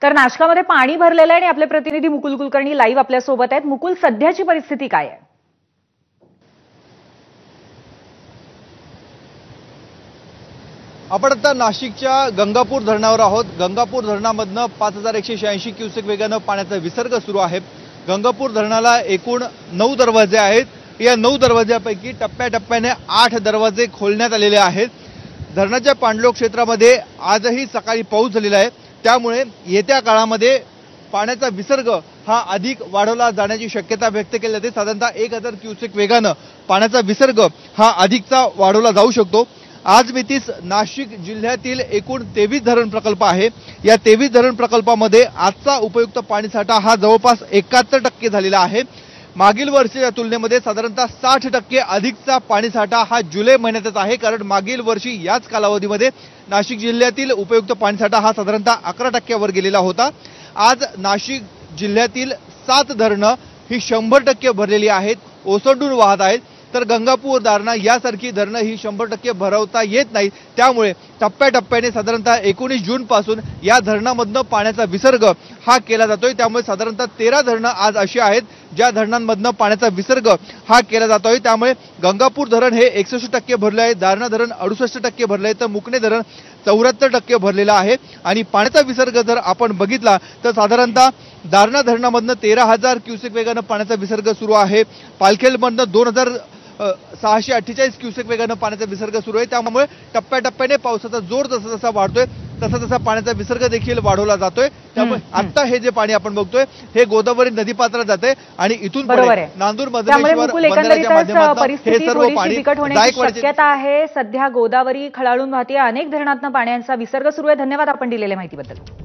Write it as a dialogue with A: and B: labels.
A: तर नाशकामध्ये पाणी भरलेलं आहे आणि आपले प्रतिनिधी मुकुल कुलकर्णी लाईव्ह आपल्या सोबत आहेत। मुकुल, सध्याची परिस्थिती काय आहे?
B: आपण आता नाशिकच्या गंगापूर धरणावर आहोत। गंगापूर धरणामधनं 5186 क्युसेक वेगानं पाण्याचा विसर्ग सुरू आहे। गंगापूर धरणाला एकूण 9 दरवाजे आहेत। या 9 दरवाजापैकी टप्प्याटप्प्याने 8 दरवाजे खोलण्यात आलेले आहेत। धरणाच्या पाणलोट क्षेत्रामध्ये आजही सकाळी पाऊस झालेला आहे, त्यामुळे येत्या काळामध्ये पाण्याचा विसर्ग हा अधिक वाढवला जाण्याची शक्यता व्यक्त केली जाते। साधारणतः 1000 क्युसेक वेगानं पाण्याचा विसर्ग हा अधिकचा वाढवला जाऊ शकतो। आज मितीस नाशिक जिल्ह्यातील एकूण 23 धरण प्रकल्प आहे। या 23 धरण प्रकल्पामध्ये आजचा उपयुक्त पाणीसाठा हा जवळपास 71% झालेला आहे। मागील वर्षीच्या तुलनेमध्ये साधारणतः 60% अधिकचा पाणीसाठा हा जुलै महिन्यातच आहे, कारण मागील वर्षी याच कालावधीमध्ये नाशिक जिल्ह्यातील उपयुक्त पाणीसाठा हा साधारणतः 11% वर गेलेला होता। आज नाशिक जिल्ह्यातील 7 धरणं ही 100% भरलेली आहेत, ओसंडून वाहत आहेत। तर गंगापूर दारणा यासारखी धरणं ही 100% भरवता येत नाही, त्यामुळे टप्प्याटप्प्याने साधारणतः 19 जून पासून या धरणामधनं पाण्याचा विसर्ग हा केला जातोय। त्यामुळे साधारणतः 13 धरणं आज अशी आहेत ज्या धरणांमधनं पाण्याचा विसर्ग हा केला जातोय। त्यामुळे गंगापूर धरण हे 61% भरले आहे, दारणा धरण 68% भरले आहे, तर मुकणे धरण 74% भरलेलं आहे। आणि पाण्याचा विसर्ग जर आपण बघितला तर साधारणतः दारणा धरणामधनं 13000 क्युसेक वेगानं पाण्याचा विसर्ग सुरू आहे। पालखेलमधनं 2648 क्युसेक वेगानं पाण्याचा विसर्ग सुरू आहे। त्यामुळे टप्प्याटप्प्याने पावसाचा जोर जसा जसा वाढतोय तसा पाण्याचा विसर्ग देखील वाढवला जातोय। त्यामुळे आता हे जे पाणी आपण बघतोय हे गोदावरी नदीपात्रात जाते आणि इथून पुढे नांदूर मधलेश्वर बंदराच्या माध्यमातून हे सर्व पाणी जायकवाडीची
A: शक्यता आहे। सध्या गोदावरी खळाळून वाहते, अनेक धरणांतून पाण्याचा विसर्ग सुरू आहे। धन्यवाद आपण दिलेल्या माहितीबद्दल।